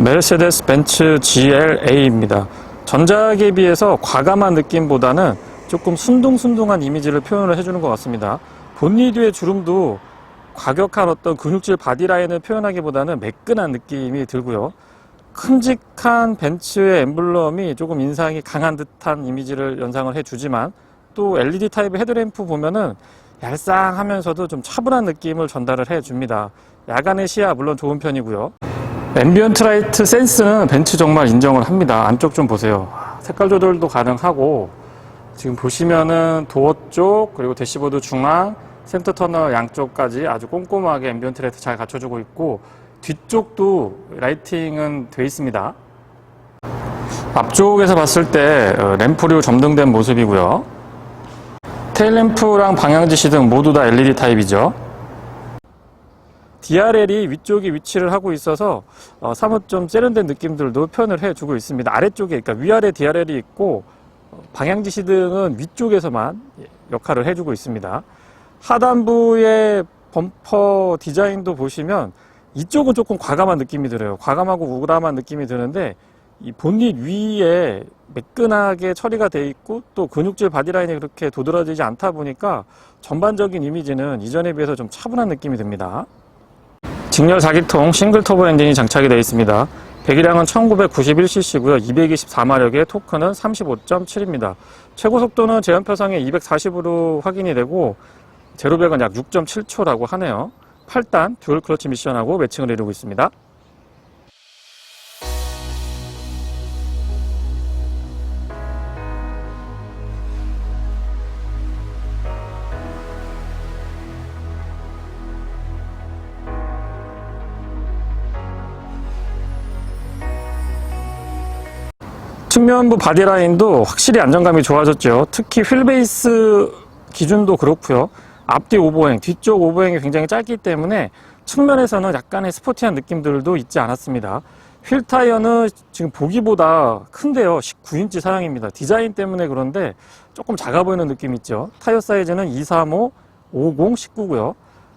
메르세데스 벤츠 GLA입니다. 전작에 비해서 과감한 느낌보다는 조금 순둥순둥한 이미지를 표현을 해주는 것 같습니다. 본닛 위의 주름도 과격한 어떤 근육질 바디라인을 표현하기보다는 매끈한 느낌이 들고요. 큼직한 벤츠의 엠블럼이 조금 인상이 강한 듯한 이미지를 연상을 해주지만, 또 LED 타입의 헤드램프 보면은 얄쌍하면서도 좀 차분한 느낌을 전달을 해줍니다. 야간의 시야 물론 좋은 편이고요. 앰비언트 라이트 센스는 벤츠 정말 인정을 합니다. 안쪽 좀 보세요. 색깔 조절도 가능하고, 지금 보시면은 도어 쪽, 그리고 대시보드 중앙, 센터 터널 양쪽까지 아주 꼼꼼하게 앰비언트 라이트 잘 갖춰주고 있고, 뒤쪽도 라이팅은 돼 있습니다. 앞쪽에서 봤을 때 램프류 점등된 모습이고요. 테일램프랑 방향지시 등 모두 다 LED 타입이죠. DRL이 위쪽에 위치를 하고 있어서 사뭇 좀 세련된 느낌들도 표현을 해주고 있습니다. 아래쪽에, 그러니까 위아래 DRL이 있고 방향지시 등은 위쪽에서만 역할을 해주고 있습니다. 하단부의 범퍼 디자인도 보시면 이쪽은 조금 과감한 느낌이 들어요. 과감하고 우람한 느낌이 드는데, 이 본닛 위에 매끈하게 처리가 돼 있고 또 근육질 바디라인이 그렇게 도드라지지 않다 보니까 전반적인 이미지는 이전에 비해서 좀 차분한 느낌이 듭니다. 직렬 4기통 싱글 터보 엔진이 장착이 되어 있습니다. 배기량은 1991cc고요. 224마력의 토크는 35.7입니다. 최고 속도는 제연표상에 240으로 확인이 되고, 제로백은 약 6.7초라고 하네요. 8단 듀얼 클러치 미션하고 매칭을 이루고 있습니다. 측면부 바디라인도 확실히 안정감이 좋아졌죠. 특히 휠베이스 기준도 그렇고요. 앞뒤 오버행, 뒤쪽 오버행이 굉장히 짧기 때문에 측면에서는 약간의 스포티한 느낌들도 있지 않았습니다. 휠 타이어는 지금 보기보다 큰데요. 19인치 사양입니다. 디자인 때문에 그런데 조금 작아 보이는 느낌이 있죠. 타이어 사이즈는 235, 50, 19고요.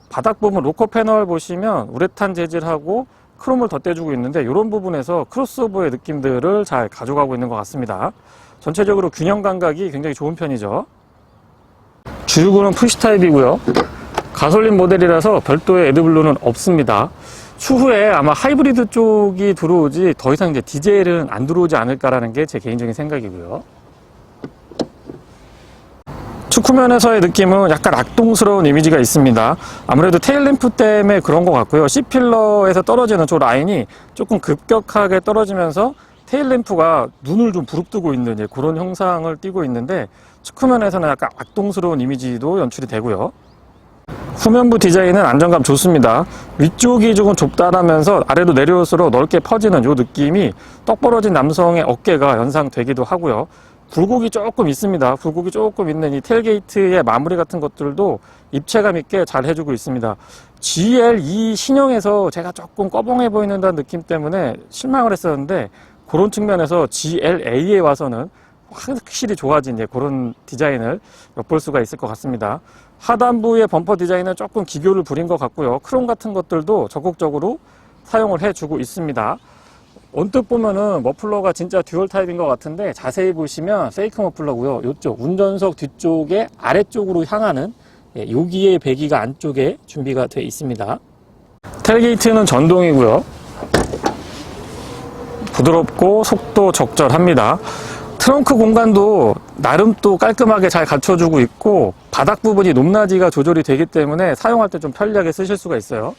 바닥 부분 로커 패널 보시면 우레탄 재질하고 크롬을 덧대주고 있는데, 이런 부분에서 크로스오버의 느낌들을 잘 가져가고 있는 것 같습니다. 전체적으로 균형 감각이 굉장히 좋은 편이죠. 주유구는 푸시 타입이고요. 가솔린 모델이라서 별도의 애드블루는 없습니다. 추후에 아마 하이브리드 쪽이 들어오지 더 이상 이제 디젤은 안 들어오지 않을까라는 게 제 개인적인 생각이고요. 측후면에서의 느낌은 약간 악동스러운 이미지가 있습니다. 아무래도 테일램프 때문에 그런 것 같고요. C필러에서 떨어지는 저 라인이 조금 급격하게 떨어지면서 테일램프가 눈을 좀 부릅뜨고 있는 그런 형상을 띠고 있는데, 측후면에서는 약간 악동스러운 이미지도 연출이 되고요. 후면부 디자인은 안정감 좋습니다. 위쪽이 조금 좁다라면서 아래로 내려올수록 넓게 퍼지는 이 느낌이 떡 벌어진 남성의 어깨가 연상되기도 하고요. 굴곡이 조금 있습니다. 굴곡이 조금 있는 이 텔게이트의 마무리 같은 것들도 입체감 있게 잘 해주고 있습니다. GLE 신형에서 제가 조금 꺼벙해 보이는다는 느낌 때문에 실망을 했었는데, 그런 측면에서 GLA에 와서는 확실히 좋아진 그런 디자인을 엿볼 수가 있을 것 같습니다. 하단부의 범퍼 디자인은 조금 기교를 부린 것 같고요. 크롬 같은 것들도 적극적으로 사용을 해주고 있습니다. 언뜻 보면은 머플러가 진짜 듀얼 타입인 것 같은데, 자세히 보시면 페이크 머플러고요. 이쪽 운전석 뒤쪽에 아래쪽으로 향하는 여기에 배기가 안쪽에 준비가 되어 있습니다. 텔게이트는 전동이고요. 부드럽고 속도 적절합니다. 트렁크 공간도 나름 또 깔끔하게 잘 갖춰주고 있고, 바닥 부분이 높낮이가 조절이 되기 때문에 사용할 때 좀 편리하게 쓰실 수가 있어요.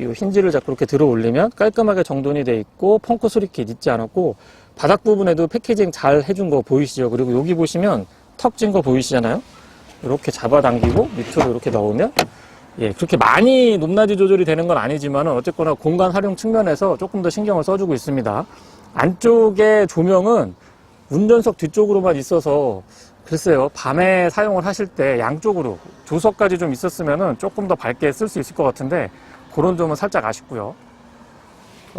여기 힌지를 자꾸 이렇게 들어 올리면 깔끔하게 정돈이 돼 있고, 펑크 소리킷 있지 않았고, 바닥 부분에도 패키징 잘 해준 거 보이시죠? 그리고 여기 보시면 턱 찐 거 보이시잖아요? 이렇게 잡아당기고 밑으로 이렇게 넣으면, 그렇게 많이 높낮이 조절이 되는 건 아니지만 어쨌거나 공간 활용 측면에서 조금 더 신경을 써주고 있습니다. 안쪽에 조명은 운전석 뒤쪽으로만 있어서, 글쎄요, 밤에 사용을 하실 때 양쪽으로 조석까지 좀 있었으면 조금 더 밝게 쓸 수 있을 것 같은데, 그런 점은 살짝 아쉽고요.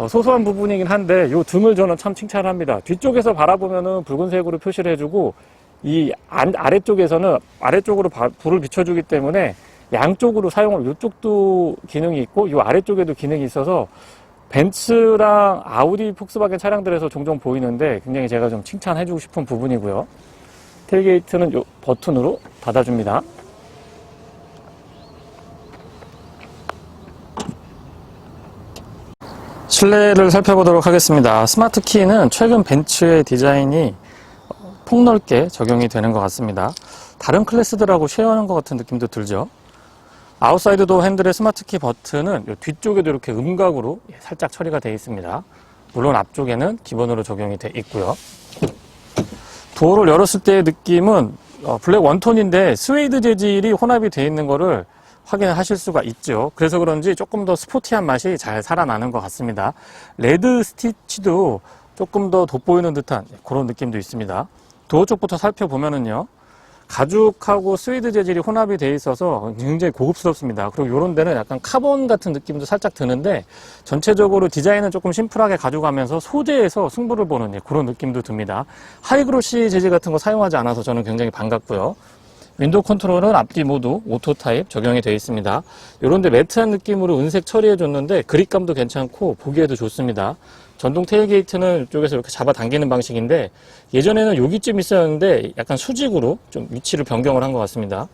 소소한 부분이긴 한데 이 등을 저는 참 칭찬합니다. 뒤쪽에서 바라보면은 붉은색으로 표시를 해주고, 이 아래쪽에서는 아래쪽으로 불을 비춰주기 때문에 양쪽으로 사용을, 이쪽도 기능이 있고 이 아래쪽에도 기능이 있어서 벤츠랑 아우디, 폭스바겐 차량들에서 종종 보이는데 굉장히 제가 좀 칭찬해주고 싶은 부분이고요. 테일게이트는 요 버튼으로 닫아줍니다. 실내를 살펴보도록 하겠습니다. 스마트 키는 최근 벤츠의 디자인이 폭넓게 적용이 되는 것 같습니다. 다른 클래스들하고 쉐어하는 것 같은 느낌도 들죠. 아웃사이드 도어 핸들의 스마트 키 버튼은 뒤쪽에도 이렇게 음각으로 살짝 처리가 되어 있습니다. 물론 앞쪽에는 기본으로 적용이 되어 있고요. 도어를 열었을 때의 느낌은 블랙 원톤인데 스웨이드 재질이 혼합이 되어 있는 것을 확인하실 수가 있죠. 그래서 그런지 조금 더 스포티한 맛이 잘 살아나는 것 같습니다. 레드 스티치도 조금 더 돋보이는 듯한 그런 느낌도 있습니다. 도어 쪽부터 살펴보면은요, 가죽하고 스웨이드 재질이 혼합이 되어 있어서 굉장히 고급스럽습니다. 그리고 이런 데는 약간 카본 같은 느낌도 살짝 드는데, 전체적으로 디자인은 조금 심플하게 가져가면서 소재에서 승부를 보는 그런 느낌도 듭니다. 하이그로시 재질 같은 거 사용하지 않아서 저는 굉장히 반갑고요. 윈도우 컨트롤은 앞뒤 모두 오토 타입 적용이 되어 있습니다. 이런 데 매트한 느낌으로 은색 처리해 줬는데 그립감도 괜찮고 보기에도 좋습니다. 전동 테일게이트는 이쪽에서 이렇게 잡아당기는 방식인데, 예전에는 여기쯤 있었는데 약간 수직으로 좀 위치를 변경을 한 것 같습니다.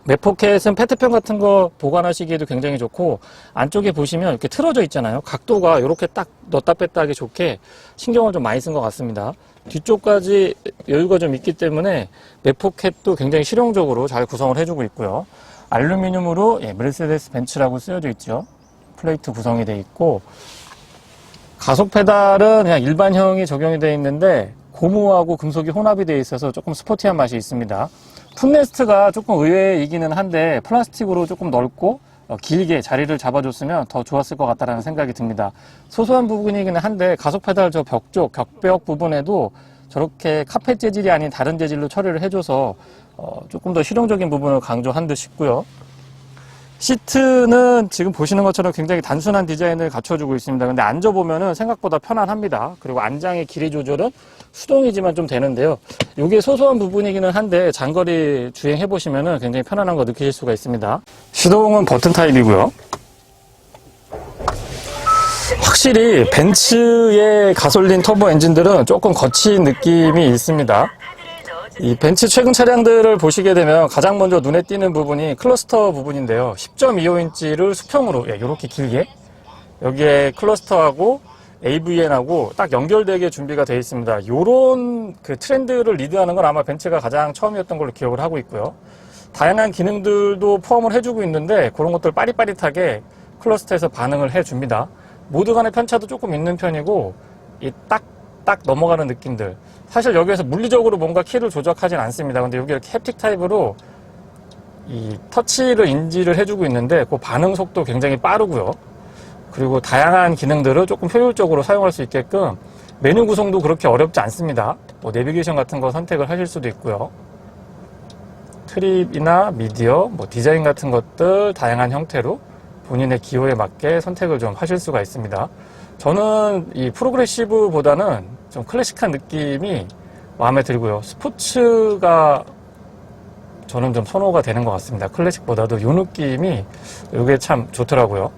맵포켓은 페트병 같은 거 보관하시기에도 굉장히 좋고, 안쪽에 보시면 이렇게 틀어져 있잖아요. 각도가 이렇게 딱 넣었다 뺐다 하기 좋게 신경을 좀 많이 쓴 것 같습니다. 뒤쪽까지 여유가 좀 있기 때문에 맵포켓도 굉장히 실용적으로 잘 구성을 해주고 있고요. 알루미늄으로 메르세데스 벤츠라고 쓰여져 있죠. 플레이트 구성이 되어 있고, 가속 페달은 그냥 일반형이 적용이 되어 있는데 고무하고 금속이 혼합이 되어 있어서 조금 스포티한 맛이 있습니다. 풋레스트가 조금 의외이기는 한데 플라스틱으로 조금 넓고 길게 자리를 잡아줬으면 더 좋았을 것 같다는 생각이 듭니다. 소소한 부분이기는 한데 가속 페달 저 벽 쪽, 벽벽 부분에도 저렇게 카펫 재질이 아닌 다른 재질로 처리를 해줘서 조금 더 실용적인 부분을 강조한 듯 싶고요. 시트는 지금 보시는 것처럼 굉장히 단순한 디자인을 갖춰주고 있습니다. 근데 앉아보면은 생각보다 편안합니다. 그리고 안장의 길이 조절은 수동이지만 좀 되는데요. 이게 소소한 부분이기는 한데 장거리 주행해보시면은 굉장히 편안한 거 느끼실 수가 있습니다. 시동은 버튼 타입이고요. 확실히 벤츠의 가솔린 터보 엔진들은 조금 거친 느낌이 있습니다. 이 벤츠 최근 차량들을 보시게 되면 가장 먼저 눈에 띄는 부분이 클러스터 부분인데요. 10.25인치를 수평으로 이렇게 길게 여기에 클러스터하고 AVN하고 딱 연결되게 준비가 되어 있습니다. 이런 그 트렌드를 리드하는 건 아마 벤츠가 가장 처음이었던 걸로 기억을 하고 있고요. 다양한 기능들도 포함을 해주고 있는데 그런 것들 빠릿빠릿하게 클러스터에서 반응을 해줍니다. 모드 간의 편차도 조금 있는 편이고 이 딱 넘어가는 느낌들. 사실 여기에서 물리적으로 뭔가 키를 조작하진 않습니다. 근데 여기 이렇게 햅틱 타입으로 이 터치를 인지를 해주고 있는데 그 반응 속도 굉장히 빠르고요. 그리고 다양한 기능들을 조금 효율적으로 사용할 수 있게끔 메뉴 구성도 그렇게 어렵지 않습니다. 뭐 내비게이션 같은 거 선택을 하실 수도 있고요. 트립이나 미디어, 뭐 디자인 같은 것들 다양한 형태로 본인의 기호에 맞게 선택을 좀 하실 수가 있습니다. 저는 이 프로그레시브보다는 좀 클래식한 느낌이 마음에 들고요. 스포츠가 저는 좀 선호가 되는 것 같습니다. 클래식보다도 이 느낌이 이게 참 좋더라고요.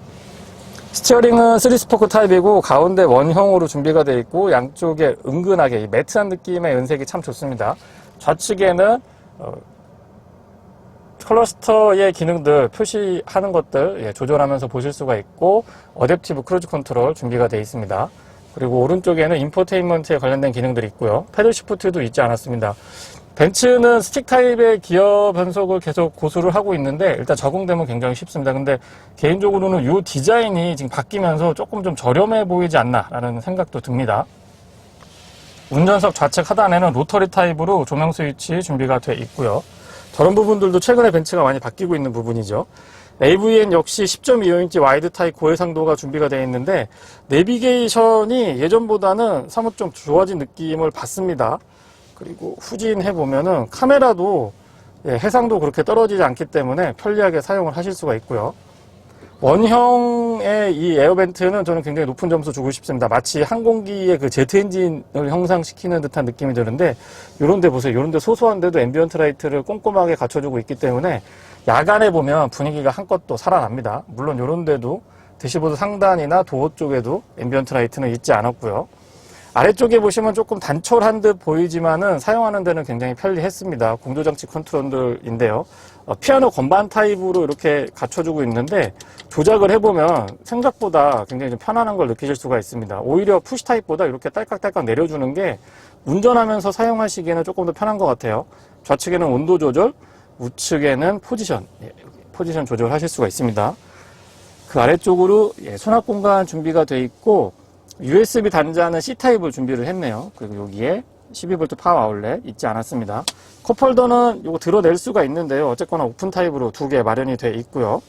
스티어링은 3스포크 타입이고 가운데 원형으로 준비가 되어 있고 양쪽에 은근하게 매트한 느낌의 은색이 참 좋습니다. 좌측에는 클러스터의 기능들 표시하는 것들 조절하면서 보실 수가 있고 어댑티브 크루즈 컨트롤 준비가 되어 있습니다. 그리고 오른쪽에는 인포테인먼트에 관련된 기능들이 있고요. 패들 시프트도 있지 않았습니다. 벤츠는 스틱 타입의 기어 변속을 계속 고수를 하고 있는데 일단 적응되면 굉장히 쉽습니다. 근데 개인적으로는 이 디자인이 지금 바뀌면서 조금 좀 저렴해 보이지 않나라는 생각도 듭니다. 운전석 좌측 하단에는 로터리 타입으로 조명 스위치 준비가 되어 있고요. 저런 부분들도 최근에 벤츠가 많이 바뀌고 있는 부분이죠. AVN 역시 10.25인치 와이드 타입 고해상도가 준비가 되어 있는데 내비게이션이 예전보다는 사뭇 좀 좋아진 느낌을 받습니다. 그리고 후진해보면은 카메라도 해상도 그렇게 떨어지지 않기 때문에 편리하게 사용을 하실 수가 있고요. 원형의 이 에어벤트는 저는 굉장히 높은 점수 주고 싶습니다. 마치 항공기의 그 제트 엔진을 형상시키는 듯한 느낌이 드는데 이런 데 보세요. 이런 데 소소한데도 앰비언트 라이트를 꼼꼼하게 갖춰주고 있기 때문에 야간에 보면 분위기가 한껏 또 살아납니다. 물론 이런 데도 대시보드 상단이나 도어 쪽에도 앰비언트 라이트는 있지 않았고요. 아래쪽에 보시면 조금 단촐한 듯 보이지만은 사용하는 데는 굉장히 편리했습니다. 공조장치 컨트롤들인데요. 피아노 건반 타입으로 이렇게 갖춰주고 있는데 조작을 해보면 생각보다 굉장히 좀 편안한 걸 느끼실 수가 있습니다. 오히려 푸시 타입보다 이렇게 딸깍딸깍 내려주는 게 운전하면서 사용하시기에는 조금 더 편한 것 같아요. 좌측에는 온도 조절, 우측에는 포지션 조절하실 수가 있습니다. 그 아래쪽으로 수납 공간 준비가 되어 있고 USB 단자는 C타입을 준비를 했네요. 그리고 여기에 12V 파워 아울렛 있지 않았습니다. 컵홀더는 이거 드러낼 수가 있는데요. 어쨌거나 오픈 타입으로 두 개 마련이 되어 있고요.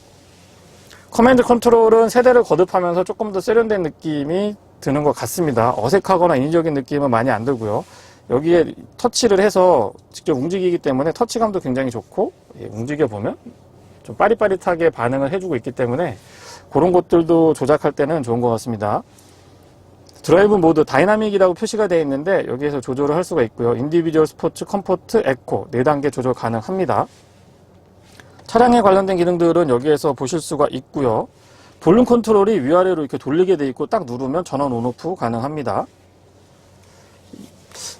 커맨드 컨트롤은 세대를 거듭하면서 조금 더 세련된 느낌이 드는 것 같습니다. 어색하거나 인위적인 느낌은 많이 안 들고요. 여기에 터치를 해서 직접 움직이기 때문에 터치감도 굉장히 좋고 움직여보면 좀 빠릿빠릿하게 반응을 해주고 있기 때문에 그런 것들도 조작할 때는 좋은 것 같습니다. 드라이브 모드 다이나믹이라고 표시가 되어 있는데 여기에서 조절을 할 수가 있고요. 인디비주얼 스포츠, 컴포트, 에코 4단계 조절 가능합니다. 차량에 관련된 기능들은 여기에서 보실 수가 있고요. 볼륨 컨트롤이 위아래로 이렇게 돌리게 되어 있고 딱 누르면 전원 온오프 가능합니다.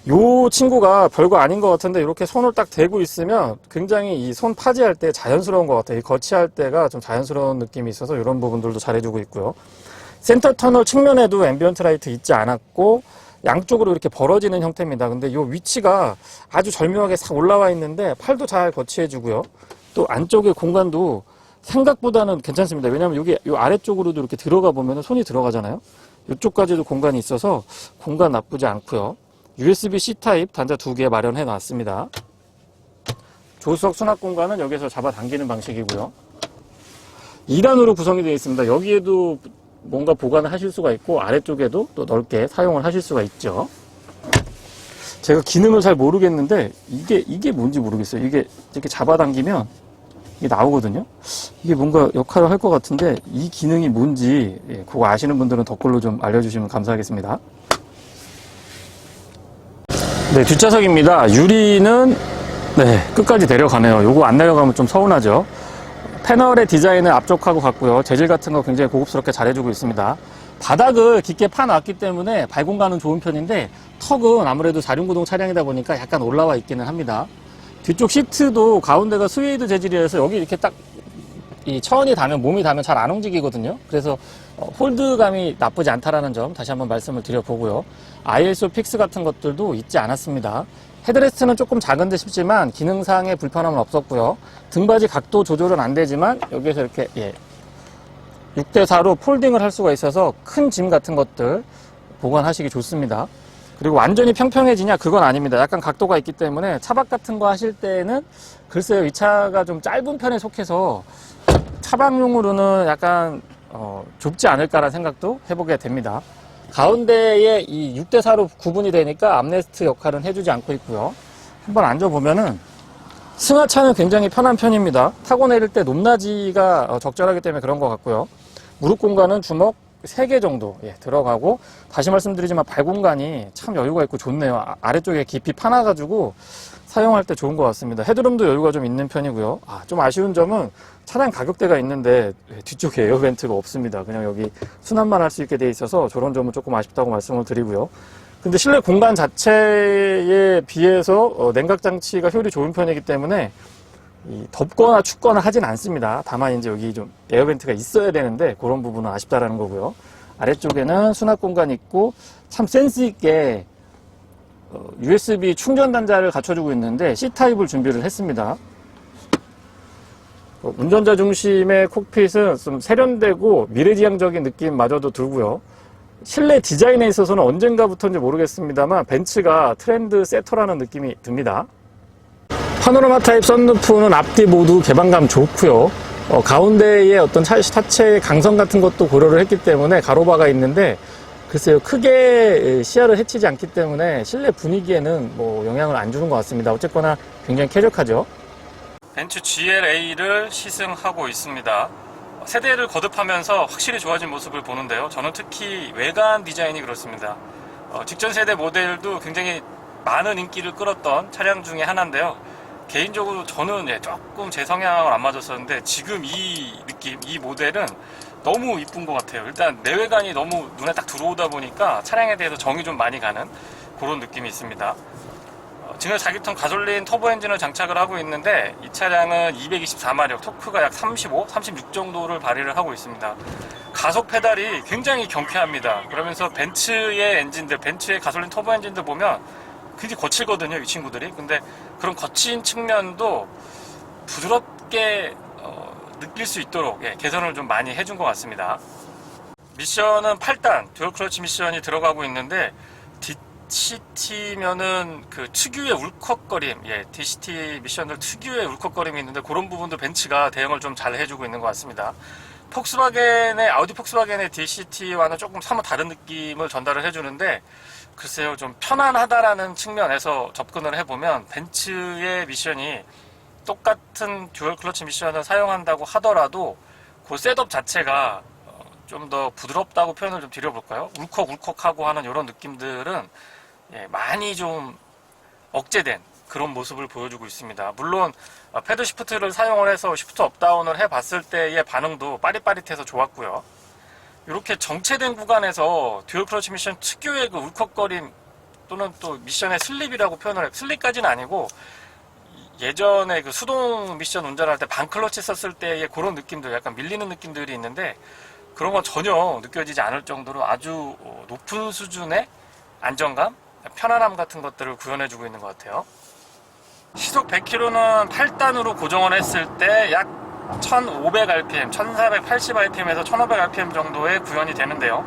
이 친구가 별거 아닌 것 같은데 이렇게 손을 딱 대고 있으면 굉장히 이 손 파지할 때 자연스러운 것 같아요. 이 거치할 때가 좀 자연스러운 느낌이 있어서 이런 부분들도 잘해주고 있고요. 센터 터널 측면에도 앰비언트 라이트 있지 않았고 양쪽으로 이렇게 벌어지는 형태입니다. 근데 이 위치가 아주 절묘하게 싹 올라와 있는데 팔도 잘 거치해주고요. 또 안쪽의 공간도 생각보다는 괜찮습니다. 왜냐하면 여기 이 아래쪽으로도 이렇게 들어가 보면 손이 들어가잖아요. 이쪽까지도 공간이 있어서 공간 나쁘지 않고요. USB-C 타입 단자 2개 마련해 놨습니다. 조수석 수납 공간은 여기서 잡아당기는 방식이고요. 2단으로 구성이 되어 있습니다. 여기에도 뭔가 보관을 하실 수가 있고 아래쪽에도 또 넓게 사용을 하실 수가 있죠. 제가 기능을 잘 모르겠는데 이게 뭔지 모르겠어요. 이게 이렇게 잡아당기면 이게 나오거든요. 이게 뭔가 역할을 할 것 같은데 이 기능이 뭔지 그거 아시는 분들은 댓글로 좀 알려주시면 감사하겠습니다. 네, 뒷좌석입니다. 유리는 끝까지 내려가네요. 요거 안 내려가면 좀 서운하죠. 패널의 디자인은 앞쪽하고 같고요. 재질 같은 거 굉장히 고급스럽게 잘해주고 있습니다. 바닥을 깊게 파놨기 때문에 발공간은 좋은 편인데 턱은 아무래도 4륜구동 차량이다 보니까 약간 올라와 있기는 합니다. 뒤쪽 시트도 가운데가 스웨이드 재질이라서 여기 이렇게 딱 이 처원이 닿으면 몸이 닿으면 잘 안 움직이거든요. 그래서 홀드감이 나쁘지 않다라는 점 다시 한번 말씀을 드려보고요. ISO 픽스 같은 것들도 있지 않았습니다. 헤드레스트는 조금 작은 듯 싶지만 기능상의 불편함은 없었고요. 등받이 각도 조절은 안 되지만 여기에서 이렇게 6대4로 폴딩을 할 수가 있어서 큰 짐 같은 것들 보관하시기 좋습니다. 그리고 완전히 평평해지냐? 그건 아닙니다. 약간 각도가 있기 때문에 차박 같은 거 하실 때는 글쎄요, 이 차가 좀 짧은 편에 속해서 차박용으로는 약간 좁지 않을까라는 생각도 해보게 됩니다. 가운데에 이 6대4로 구분이 되니까 암레스트 역할은 해주지 않고 있고요. 한번 앉아보면은 승하차는 굉장히 편한 편입니다. 타고 내릴 때 높낮이가 적절하기 때문에 그런 것 같고요. 무릎 공간은 주먹 3개 정도 들어가고 다시 말씀드리지만 발 공간이 참 여유가 있고 좋네요. 아래쪽에 깊이 파놔가지고 사용할 때 좋은 것 같습니다. 헤드룸도 여유가 좀 있는 편이고요. 좀 아쉬운 점은 차량 가격대가 있는데 뒤쪽에 에어벤트가 없습니다. 그냥 여기 수납만 할 수 있게 돼 있어서 저런 점은 조금 아쉽다고 말씀을 드리고요. 근데 실내 공간 자체에 비해서 냉각 장치가 효율이 좋은 편이기 때문에 덥거나 춥거나 하진 않습니다. 다만 이제 여기 좀 에어벤트가 있어야 되는데 그런 부분은 아쉽다라는 거고요. 아래쪽에는 수납 공간이 있고 참 센스 있게 USB 충전 단자를 갖춰주고 있는데 C타입을 준비를 했습니다. 운전자 중심의 콕핏은 좀 세련되고 미래지향적인 느낌마저도 들고요. 실내 디자인에 있어서는 언젠가부터인지 모르겠습니다만 벤츠가 트렌드 세터라는 느낌이 듭니다. 파노라마 타입 썬루프는 앞뒤 모두 개방감 좋고요. 가운데에 어떤 차체의 강성 같은 것도 고려를 했기 때문에 가로바가 있는데 글쎄요, 크게 시야를 해치지 않기 때문에 실내 분위기에는 뭐 영향을 안 주는 것 같습니다. 어쨌거나 굉장히 쾌적하죠. 벤츠 GLA를 시승하고 있습니다. 세대를 거듭하면서 확실히 좋아진 모습을 보는데요. 저는 특히 외관 디자인이 그렇습니다. 직전 세대 모델도 굉장히 많은 인기를 끌었던 차량 중에 하나인데요. 개인적으로 저는 조금 제 성향을 안 맞았었는데 지금 이 느낌, 이 모델은 너무 이쁜 것 같아요. 일단 내외관이 너무 눈에 딱 들어오다 보니까 차량에 대해서 정이 좀 많이 가는 그런 느낌이 있습니다. 지금 4기통 가솔린 터보 엔진을 장착을 하고 있는데 이 차량은 224마력, 토크가 약 35, 36 정도를 발휘를 하고 있습니다. 가속 페달이 굉장히 경쾌합니다. 그러면서 벤츠의 엔진들, 벤츠의 가솔린 터보 엔진들 보면 굉장히 거칠거든요, 이 친구들이. 근데 그런 거친 측면도 부드럽게 느낄 수 있도록 개선을 좀 많이 해준 것 같습니다. 미션은 8단 듀얼 클러치 미션이 들어가고 있는데 DCT면은 그 특유의 울컥거림, DCT 미션들 특유의 울컥거림이 있는데 그런 부분도 벤츠가 대응을 좀 잘 해주고 있는 것 같습니다. 아우디 폭스바겐의 DCT와는 조금 사뭇 다른 느낌을 전달을 해주는데 글쎄요, 좀 편안하다라는 측면에서 접근을 해보면 벤츠의 미션이 똑같은 듀얼 클러치 미션을 사용한다고 하더라도 그 셋업 자체가 좀 더 부드럽다고 표현을 좀 드려볼까요? 울컥울컥하고 하는 이런 느낌들은 많이 좀 억제된 그런 모습을 보여주고 있습니다. 물론 패드 시프트를 사용을 해서 시프트 업다운을 해봤을 때의 반응도 빠릿빠릿해서 좋았고요. 이렇게 정체된 구간에서 듀얼 클러치 미션 특유의 그 울컥거림 또는 또 미션의 슬립이라고 표현을 슬립까지는 아니고 예전에 그 수동 미션 운전할 때 반클러치 썼을 때의 그런 느낌들, 약간 밀리는 느낌들이 있는데 그런 건 전혀 느껴지지 않을 정도로 아주 높은 수준의 안정감, 편안함 같은 것들을 구현해주고 있는 것 같아요. 시속 100km는 8단으로 고정을 했을 때 약 1500rpm, 1480rpm에서 1500rpm 정도의 구현이 되는데요.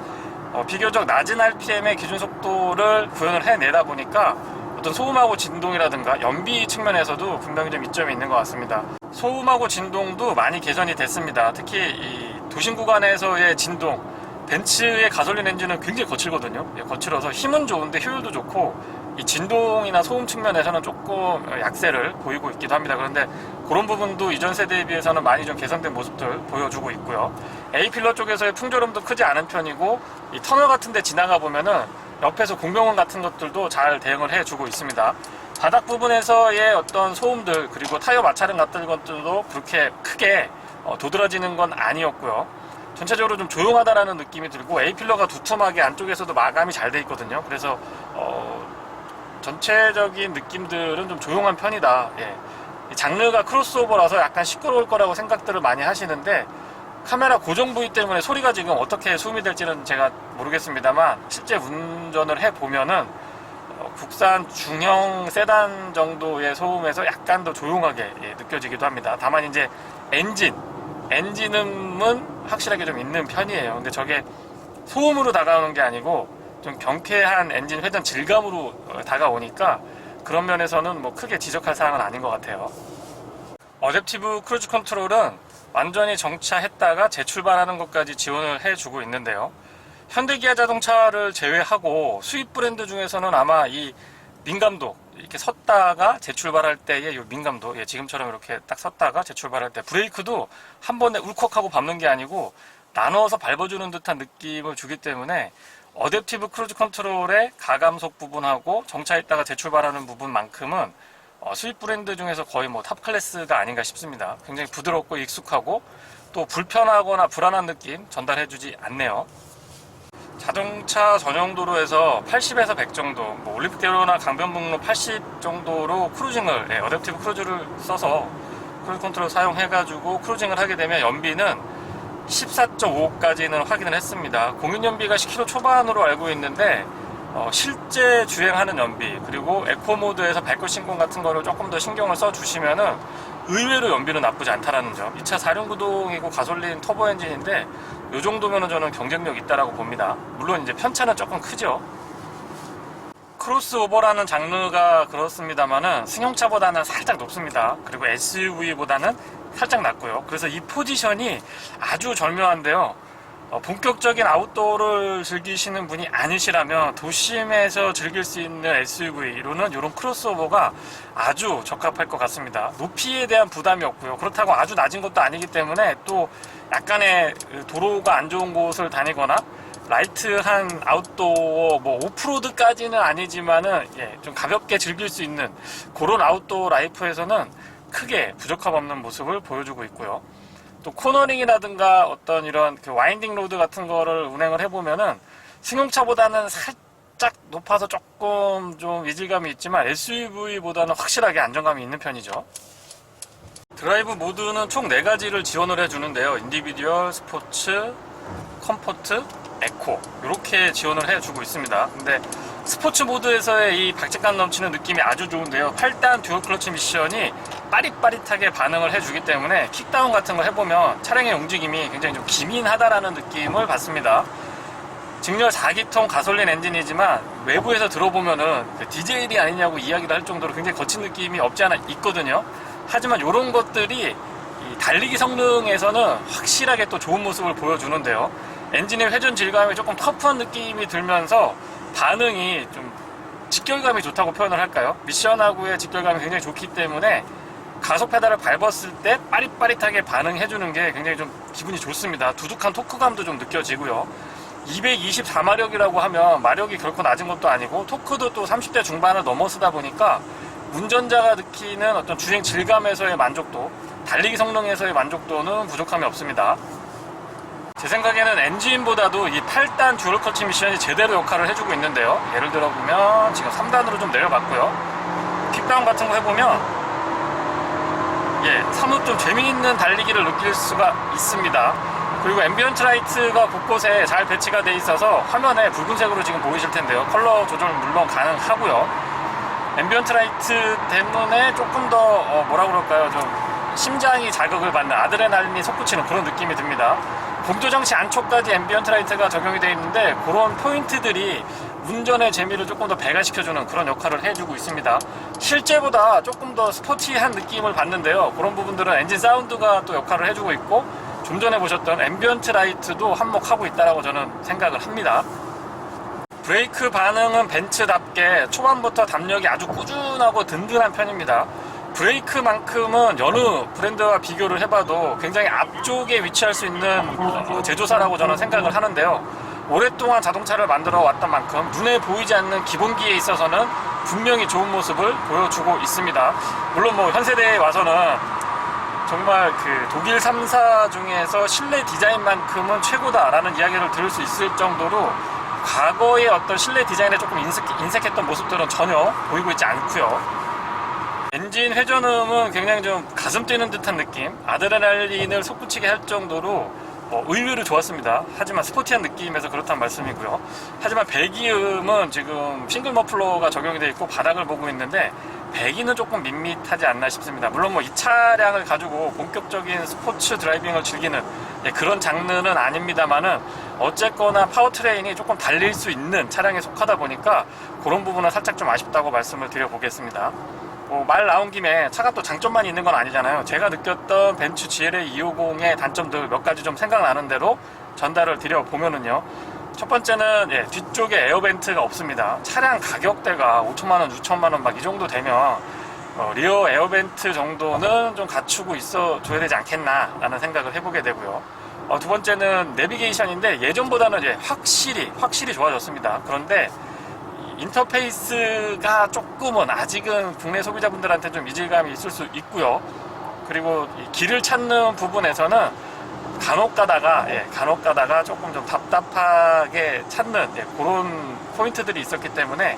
비교적 낮은 rpm의 기준 속도를 구현을 해내다 보니까 어떤 소음하고 진동이라든가 연비 측면에서도 분명히 좀 이점이 있는 것 같습니다. 소음하고 진동도 많이 개선이 됐습니다. 특히 이 도심 구간에서의 진동, 벤츠의 가솔린 엔진은 굉장히 거칠거든요. 거칠어서 힘은 좋은데 효율도 좋고 이 진동이나 소음 측면에서는 조금 약세를 보이고 있기도 합니다. 그런데 그런 부분도 이전 세대에 비해서는 많이 좀 개선된 모습들 보여주고 있고요. A필러 쪽에서의 풍조름도 크지 않은 편이고 이 터널 같은 데 지나가 보면은 옆에서 공명음 같은 것들도 잘 대응을 해주고 있습니다. 바닥 부분에서의 어떤 소음들 그리고 타이어 마찰음 같은 것들도 그렇게 크게 도드라지는 건 아니었고요. 전체적으로 좀 조용하다라는 느낌이 들고 A필러가 두툼하게 안쪽에서도 마감이 잘 돼 있거든요. 그래서 전체적인 느낌들은 좀 조용한 편이다. 장르가 크로스오버라서 약간 시끄러울 거라고 생각들을 많이 하시는데 카메라 고정 부위 때문에 소리가 지금 어떻게 수음이 될지는 제가 모르겠습니다만 실제 운전을 해보면은 국산 중형 세단 정도의 소음에서 약간 더 조용하게 느껴지기도 합니다. 다만 이제 엔진음은 확실하게 좀 있는 편이에요. 근데 저게 소음으로 다가오는 게 아니고 좀 경쾌한 엔진 회전 질감으로 다가오니까 그런 면에서는 뭐 크게 지적할 사항은 아닌 것 같아요. 어댑티브 크루즈 컨트롤은 완전히 정차했다가 재출발하는 것까지 지원을 해주고 있는데요. 현대기아 자동차를 제외하고 수입 브랜드 중에서는 아마 이 민감도, 이렇게 섰다가 재출발할 때의 이 민감도, 지금처럼 이렇게 딱 섰다가 재출발할 때 브레이크도 한 번에 울컥하고 밟는 게 아니고 나눠서 밟아주는 듯한 느낌을 주기 때문에 어댑티브 크루즈 컨트롤의 가감속 부분하고 정차했다가 재출발하는 부분만큼은 수입 브랜드 중에서 거의 뭐 탑 클래스가 아닌가 싶습니다. 굉장히 부드럽고 익숙하고 또 불편하거나 불안한 느낌 전달해주지 않네요. 자동차 전용 도로에서 80에서 100 정도, 뭐 올림픽대로나 강변북로 80 정도로 크루징을, 어댑티브 크루즈를 써서 크루즈 컨트롤 사용해가지고 크루징을 하게 되면 연비는 14.5까지는 확인을 했습니다. 공인 연비가 10km 초반으로 알고 있는데 실제 주행하는 연비 그리고 에코 모드에서 발끝 신공 같은 거를 조금 더 신경을 써 주시면은 의외로 연비는 나쁘지 않다라는 점. 이 차 4륜구동이고 가솔린 터보 엔진인데 이 정도면은 저는 경쟁력 있다라고 봅니다. 물론 이제 편차는 조금 크죠. 크로스오버라는 장르가 그렇습니다만은 승용차보다는 살짝 높습니다. 그리고 SUV보다는 살짝 낮고요. 그래서 이 포지션이 아주 절묘한데요. 본격적인 아웃도어를 즐기시는 분이 아니시라면 도심에서 즐길 수 있는 SUV로는 이런 크로스오버가 아주 적합할 것 같습니다. 높이에 대한 부담이 없고요. 그렇다고 아주 낮은 것도 아니기 때문에 또 약간의 도로가 안 좋은 곳을 다니거나 라이트한 아웃도어, 뭐 오프로드까지는 아니지만은 좀 가볍게 즐길 수 있는 그런 아웃도어 라이프에서는 크게 부족함 없는 모습을 보여주고 있고요. 또 코너링이라든가 어떤 이런 그 와인딩 로드 같은 거를 운행을 해보면은 승용차보다는 살짝 높아서 조금 좀 이질감이 있지만 SUV보다는 확실하게 안정감이 있는 편이죠. 드라이브 모드는 총 4가지를 지원을 해주는데요. 인디비듀얼, 스포츠, 컴포트, 에코 이렇게 지원을 해주고 있습니다. 근데 스포츠 모드에서의 이 박진감 넘치는 느낌이 아주 좋은데요. 8단 듀얼 클러치 미션이 빠릿빠릿하게 반응을 해주기 때문에 킥다운 같은 걸 해보면 차량의 움직임이 굉장히 좀 기민하다라는 느낌을 받습니다. 직렬 4기통 가솔린 엔진이지만 외부에서 들어보면은 디젤이 아니냐고 이야기를 할 정도로 굉장히 거친 느낌이 없지 않아 있거든요. 하지만 이런 것들이 이 달리기 성능에서는 확실하게 또 좋은 모습을 보여주는데요. 엔진의 회전 질감이 조금 터프한 느낌이 들면서 반응이 좀 직결감이 좋다고 표현을 할까요? 미션하고의 직결감이 굉장히 좋기 때문에 가속 페달을 밟았을 때 빠릿빠릿하게 반응해주는 게 굉장히 좀 기분이 좋습니다. 두둑한 토크감도 좀 느껴지고요. 224마력이라고 하면 마력이 결코 낮은 것도 아니고 토크도 또 30대 중반을 넘어서다 보니까 운전자가 느끼는 어떤 주행 질감에서의 만족도, 달리기 성능에서의 만족도는 부족함이 없습니다. 제 생각에는 엔진보다도 이 8단 듀얼 클러치 미션이 제대로 역할을 해주고 있는데요. 예를 들어 보면 지금 3단으로 좀 내려봤고요. 킥다운 같은 거 해보면 사뭇 좀 재미있는 달리기를 느낄 수가 있습니다. 그리고 앰비언트 라이트가 곳곳에 잘 배치가 돼 있어서 화면에 붉은색으로 지금 보이실 텐데요. 컬러 조절 물론 가능하고요. 앰비언트 라이트 때문에 조금 더 뭐라 그럴까요? 좀 심장이 자극을 받는 아드레날린이 솟구치는 그런 느낌이 듭니다. 공조장치 안쪽까지 앰비언트 라이트가 적용이 되어 있는데 그런 포인트들이 운전의 재미를 조금 더 배가시켜주는 그런 역할을 해주고 있습니다. 실제보다 조금 더 스포티한 느낌을 받는데요. 그런 부분들은 엔진 사운드가 또 역할을 해주고 있고 좀 전에 보셨던 앰비언트 라이트도 한몫하고 있다고 저는 생각을 합니다. 브레이크 반응은 벤츠답게 초반부터 담력이 아주 꾸준하고 든든한 편입니다. 브레이크만큼은 여느 브랜드와 비교를 해봐도 굉장히 앞쪽에 위치할 수 있는 제조사라고 저는 생각을 하는데요. 오랫동안 자동차를 만들어 왔던 만큼 눈에 보이지 않는 기본기에 있어서는 분명히 좋은 모습을 보여주고 있습니다. 물론 뭐 현세대에 와서는 정말 그 독일 3사 중에서 실내 디자인만큼은 최고다라는 이야기를 들을 수 있을 정도로 과거의 어떤 실내 디자인에 조금 인색했던 모습들은 전혀 보이고 있지 않고요. 엔진 회전음은 굉장히 좀 가슴 뛰는 듯한 느낌, 아드레날린을 솟구치게 할 정도로 의외로 좋았습니다. 하지만 스포티한 느낌에서 그렇다는 말씀이고요. 하지만 배기음은 지금 싱글 머플러가 적용이 되어 있고 바닥을 보고 있는데 배기는 조금 밋밋하지 않나 싶습니다. 물론 뭐 이 차량을 가지고 본격적인 스포츠 드라이빙을 즐기는 그런 장르는 아닙니다만은 어쨌거나 파워트레인이 조금 달릴 수 있는 차량에 속하다 보니까 그런 부분은 살짝 좀 아쉽다고 말씀을 드려보겠습니다. 말 나온 김에 차가 또 장점만 있는 건 아니잖아요. 제가 느꼈던 벤츠 GLA 250의 단점들 몇 가지 좀 생각나는 대로 전달을 드려보면은요. 첫 번째는 뒤쪽에 에어벤트가 없습니다. 차량 가격대가 5천만원, 6천만원 막 이 정도 되면 리어 에어벤트 정도는 좀 갖추고 있어 줘야 되지 않겠나 라는 생각을 해보게 되고요. 두 번째는 내비게이션인데 예전보다는 확실히 좋아졌습니다. 그런데 인터페이스가 조금은 아직은 국내 소비자분들한테 좀 이질감이 있을 수 있고요. 그리고 길을 찾는 부분에서는 간혹 가다가 조금 좀 답답하게 찾는 그런 포인트들이 있었기 때문에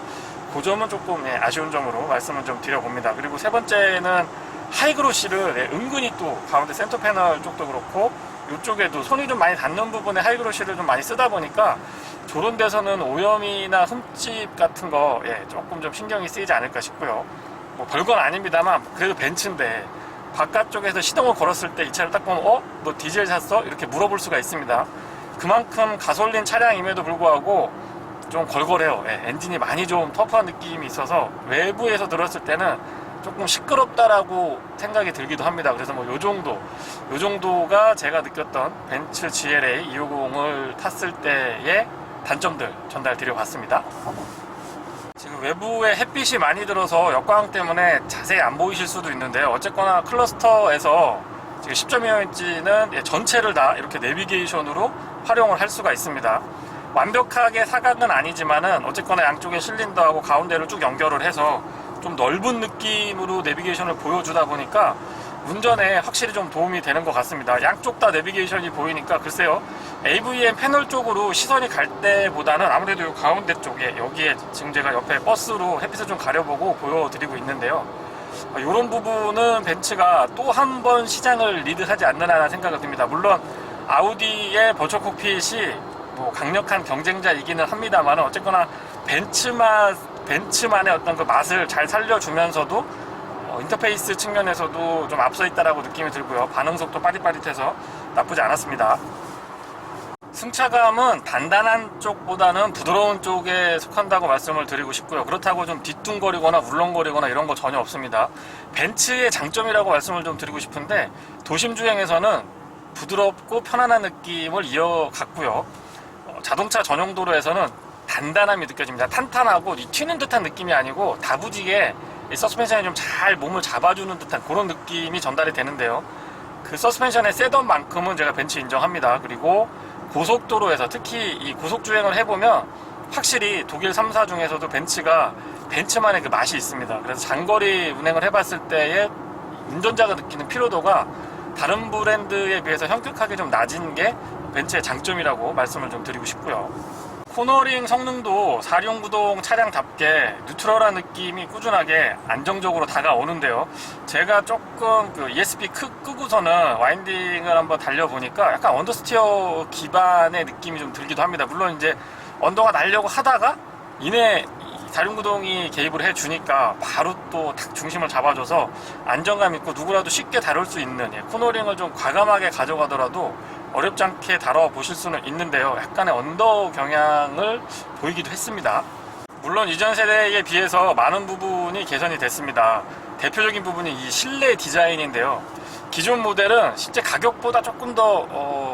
그 점은 조금 아쉬운 점으로 말씀을 좀 드려봅니다. 그리고 세 번째는 하이그로시를 은근히 또 가운데 센터 패널 쪽도 그렇고 이쪽에도 손이 좀 많이 닿는 부분에 하이그로시를 좀 많이 쓰다 보니까 저런 데서는 오염이나 흠집 같은 거 조금 좀 신경이 쓰이지 않을까 싶고요. 뭐 별건 아닙니다만 그래도 벤츠인데 바깥쪽에서 시동을 걸었을 때 이 차를 딱 보면 너 디젤 샀어? 이렇게 물어볼 수가 있습니다. 그만큼 가솔린 차량임에도 불구하고 좀 걸걸해요. 엔진이 많이 좀 터프한 느낌이 있어서 외부에서 들었을 때는 조금 시끄럽다라고 생각이 들기도 합니다. 그래서 뭐 요 정도가 제가 느꼈던 벤츠 GLA 250을 탔을 때의 단점들 전달 드려봤습니다. 지금 외부에 햇빛이 많이 들어서 역광 때문에 자세히 안 보이실 수도 있는데요. 어쨌거나 클러스터에서 지금 10.25인치는 전체를 다 이렇게 내비게이션으로 활용을 할 수가 있습니다. 완벽하게 사각은 아니지만은 어쨌거나 양쪽에 실린더하고 가운데를 쭉 연결을 해서 좀 넓은 느낌으로 내비게이션을 보여주다 보니까 운전에 확실히 좀 도움이 되는 것 같습니다. 양쪽 다 내비게이션이 보이니까 글쎄요, AVM 패널 쪽으로 시선이 갈 때보다는 아무래도 이 가운데 쪽에, 여기에 지금 제가 옆에 버스로 햇빛을 좀 가려보고 보여드리고 있는데요, 이런 부분은 벤츠가 또 한 번 시장을 리드하지 않느냐는 생각이 듭니다. 물론 아우디의 버추얼 콕핏이 뭐 강력한 경쟁자이기는 합니다만, 어쨌거나 벤츠만의 어떤 그 맛을 잘 살려주면서도 인터페이스 측면에서도 좀 앞서 있다라고 느낌이 들고요. 반응 속도 빠릿빠릿해서 나쁘지 않았습니다. 승차감은 단단한 쪽보다는 부드러운 쪽에 속한다고 말씀을 드리고 싶고요. 그렇다고 좀 뒤뚱거리거나 울렁거리거나 이런 거 전혀 없습니다. 벤츠의 장점이라고 말씀을 좀 드리고 싶은데, 도심 주행에서는 부드럽고 편안한 느낌을 이어갔고요. 자동차 전용 도로에서는 단단함이 느껴집니다. 탄탄하고 튀는 듯한 느낌이 아니고 다부지게 서스펜션이 좀 잘 몸을 잡아주는 듯한 그런 느낌이 전달이 되는데요, 그 서스펜션의 세던 만큼은 제가 벤츠 인정합니다. 그리고 고속도로에서 특히 이 고속주행을 해보면 확실히 독일 3사 중에서도 벤츠가 벤츠만의 그 맛이 있습니다. 그래서 장거리 운행을 해봤을 때의 운전자가 느끼는 피로도가 다른 브랜드에 비해서 현격하게 좀 낮은 게 벤츠의 장점이라고 말씀을 좀 드리고 싶고요. 코너링 성능도 4륜구동 차량답게 뉴트럴한 느낌이 꾸준하게 안정적으로 다가오는데요, 제가 조금 그 ESP 끄고서는 와인딩을 한번 달려보니까 약간 언더스티어 기반의 느낌이 좀 들기도 합니다. 물론 이제 언더가 나려고 하다가 이내 4륜구동이 개입을 해주니까 바로 또 탁 중심을 잡아줘서 안정감 있고 누구라도 쉽게 다룰 수 있는, 코너링을 좀 과감하게 가져가더라도 어렵지 않게 다뤄보실 수는 있는데요, 약간의 언더 경향을 보이기도 했습니다. 물론 이전 세대에 비해서 많은 부분이 개선이 됐습니다. 대표적인 부분이 이 실내 디자인인데요, 기존 모델은 실제 가격보다 조금 더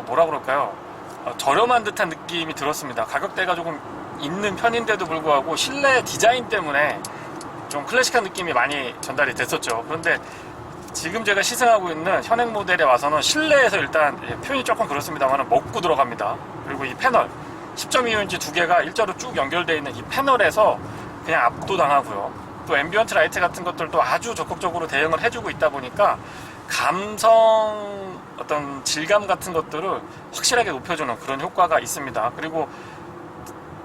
뭐라 그럴까요, 저렴한 듯한 느낌이 들었습니다. 가격대가 조금 있는 편인데도 불구하고 실내 디자인 때문에 좀 클래식한 느낌이 많이 전달이 됐었죠. 그런데 지금 제가 시승하고 있는 현행 모델에 와서는 실내에서 일단 표현이 조금 그렇습니다만 먹고 들어갑니다. 그리고 이 패널 10.25인치 두 개가 일자로 쭉 연결되어 있는 이 패널에서 그냥 압도당하고요. 또 앰비언트 라이트 같은 것들도 아주 적극적으로 대응을 해주고 있다 보니까 감성 어떤 질감 같은 것들을 확실하게 높여주는 그런 효과가 있습니다. 그리고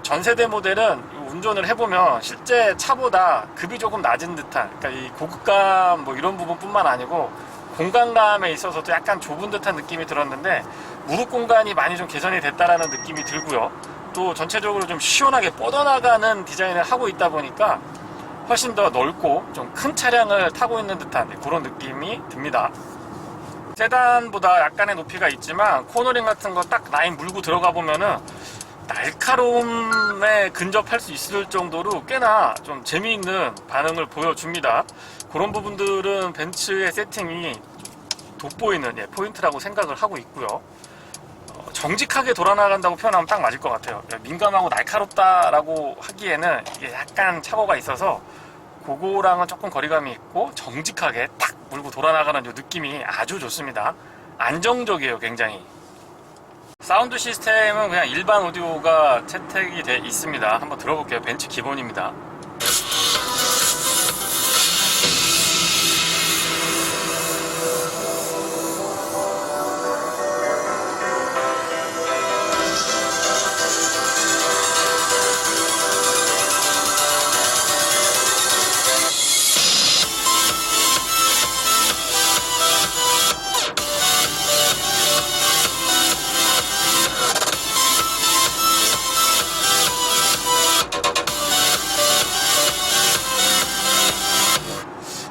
전세대 모델은 운전을 해보면 실제 차보다 급이 조금 낮은 듯한, 그러니까 이 고급감 뭐 이런 부분뿐만 아니고 공간감에 있어서도 약간 좁은 듯한 느낌이 들었는데, 무릎 공간이 많이 좀 개선이 됐다라는 느낌이 들고요. 또 전체적으로 좀 시원하게 뻗어나가는 디자인을 하고 있다 보니까 훨씬 더 넓고 좀 큰 차량을 타고 있는 듯한 그런 느낌이 듭니다. 세단보다 약간의 높이가 있지만 코너링 같은 거 딱 라인 물고 들어가 보면은 날카로움에 근접할 수 있을 정도로 꽤나 좀 재미있는 반응을 보여줍니다. 그런 부분들은 벤츠의 세팅이 돋보이는 포인트라고 생각을 하고 있고요. 정직하게 돌아나간다고 표현하면 딱 맞을 것 같아요. 민감하고 날카롭다라고 하기에는 이게 약간 착오가 있어서 그거랑은 조금 거리감이 있고, 정직하게 딱 물고 돌아나가는 이 느낌이 아주 좋습니다. 안정적이에요, 굉장히. 사운드 시스템은 그냥 일반 오디오가 채택이 돼 있습니다. 한번 들어볼게요. 벤츠 기본입니다.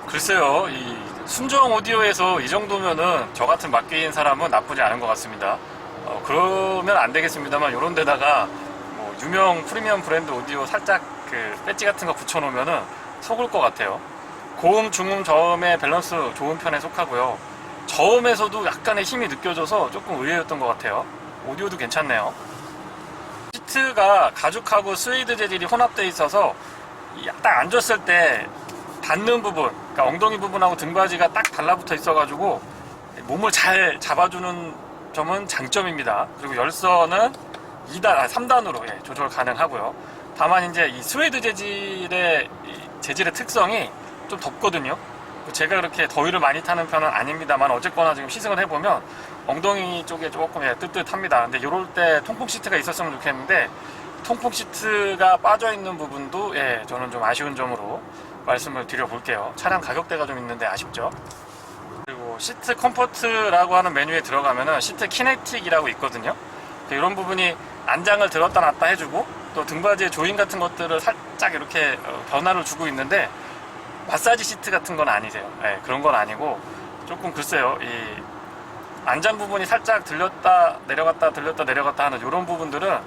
글쎄요, 이 순정 오디오에서 이 정도면은 저 같은 막개인 사람은 나쁘지 않은 것 같습니다. 그러면 안 되겠습니다만, 요런 데다가 뭐 유명 프리미엄 브랜드 오디오 살짝 그 배지 같은 거 붙여놓으면은 속을 것 같아요. 고음, 중음, 저음의 밸런스 좋은 편에 속하고요. 저음에서도 약간의 힘이 느껴져서 조금 의외였던 것 같아요. 오디오도 괜찮네요. 시트가 가죽하고 스웨이드 재질이 혼합되어 있어서 딱 앉았을 때 닿는 부분, 그러니까 엉덩이 부분하고 등받이가 딱 달라붙어 있어가지고 몸을 잘 잡아주는 점은 장점입니다. 그리고 열선은 3단으로 조절 가능하고요. 다만 이제 이 스웨이드 재질의 특성이 좀 덥거든요. 제가 그렇게 더위를 많이 타는 편은 아닙니다만 어쨌거나 지금 시승을 해보면 엉덩이 쪽에 조금 뜨뜻합니다. 근데 이럴 때 통풍 시트가 있었으면 좋겠는데 통풍 시트가 빠져있는 부분도 저는 좀 아쉬운 점으로 말씀을 드려볼게요. 차량 가격대가 좀 있는데 아쉽죠. 그리고 시트 컴포트라고 하는 메뉴에 들어가면은 시트 키네틱이라고 있거든요. 이런 부분이 안장을 들었다 놨다 해주고 또 등받이의 조인 같은 것들을 살짝 이렇게 변화를 주고 있는데 마사지 시트 같은 건 아니세요. 그런 건 아니고 조금 글쎄요, 이 안장 부분이 살짝 들렸다 내려갔다 들렸다 내려갔다 하는 이런 부분들은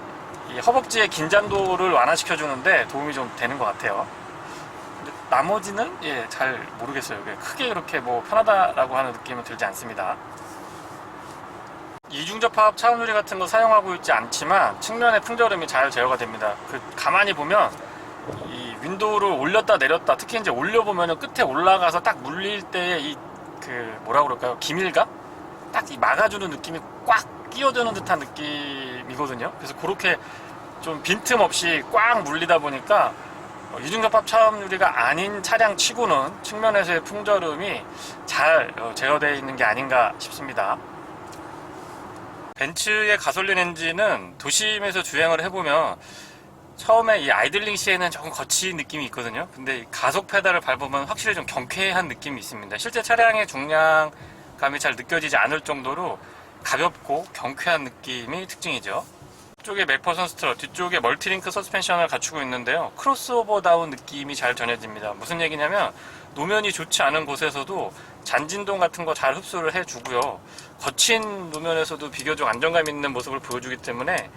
이 허벅지의 긴장도를 완화시켜 주는데 도움이 좀 되는 것 같아요. 근데 나머지는 잘 모르겠어요. 크게 그렇게 뭐 편하다라고 하는 느낌은 들지 않습니다. 이중접합 차원유리 같은 거 사용하고 있지 않지만 측면의 풍절음이 잘 제어가 됩니다. 가만히 보면 이 윈도우를 올렸다 내렸다, 특히 이제 올려보면은 끝에 올라가서 딱 물릴 때의 뭐라 그럴까요? 기밀감? 딱 이 막아주는 느낌이 꽉 끼어드는 듯한 느낌이거든요. 그래서 그렇게 좀 빈틈없이 꽉 물리다 보니까 이중접합 차음유리가 아닌 차량 치고는 측면에서의 풍절음이 잘 제어되어 있는 게 아닌가 싶습니다. 벤츠의 가솔린 엔진은 도심에서 주행을 해보면 처음에 이 아이들링 시에는 조금 거친 느낌이 있거든요. 근데 이 가속 페달을 밟으면 확실히 좀 경쾌한 느낌이 있습니다. 실제 차량의 중량감이 잘 느껴지지 않을 정도로 가볍고 경쾌한 느낌이 특징이죠. 뒤쪽에 맥퍼슨 스트럿, 뒤쪽에 멀티링크 서스펜션을 갖추고 있는데요. 크로스오버다운 느낌이 잘 전해집니다. 무슨 얘기냐면 노면이 좋지 않은 곳에서도 잔진동 같은 거 잘 흡수를 해주고요. 거친 노면에서도 비교적 안정감 있는 모습을 보여주기 때문에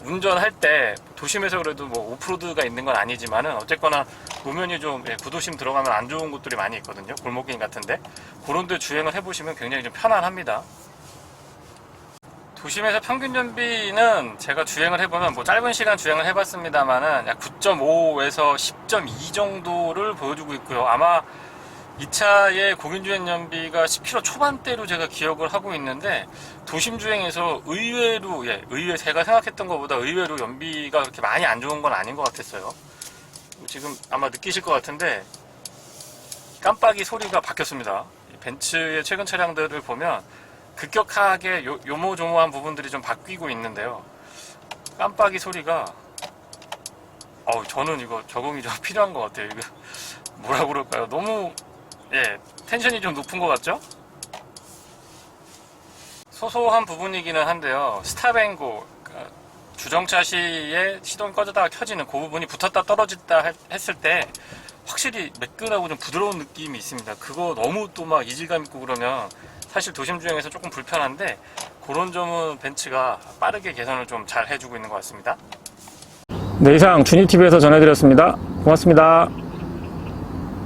운전할 때 도심에서 그래도 뭐 오프로드가 있는 건 아니지만은 어쨌거나 노면이 좀 구도심 들어가면 안 좋은 곳들이 많이 있거든요. 골목길 같은데 그런 데 주행을 해보시면 굉장히 좀 편안합니다. 도심에서 평균 연비는 제가 주행을 해보면 뭐 짧은 시간 주행을 해봤습니다만은 약 9.5에서 10.2 정도를 보여주고 있고요. 아마 이 차의 공인주행 연비가 10km 초반대로 제가 기억을 하고 있는데 도심 주행에서 의외로 제가 생각했던 것보다 의외로 연비가 그렇게 많이 안 좋은 건 아닌 것 같았어요. 지금 아마 느끼실 것 같은데 깜빡이 소리가 바뀌었습니다. 벤츠의 최근 차량들을 보면 급격하게 요모조모한 부분들이 좀 바뀌고 있는데요. 깜빡이 소리가 저는 이거 적응이 좀 필요한 것 같아요. 이거 뭐라 그럴까요? 너무 텐션이 좀 높은 것 같죠? 소소한 부분이기는 한데요. 스탑앤고 주정차 시에 시동이 꺼졌다가 켜지는 그 부분이 붙었다 떨어졌다 했을 때 확실히 매끈하고 좀 부드러운 느낌이 있습니다. 그거 너무 또 막 이질감 있고 그러면 사실 도심 주행에서 조금 불편한데 그런 점은 벤츠가 빠르게 개선을 좀 잘 해주고 있는 것 같습니다. 네, 이상 주니TV에서 전해드렸습니다. 고맙습니다.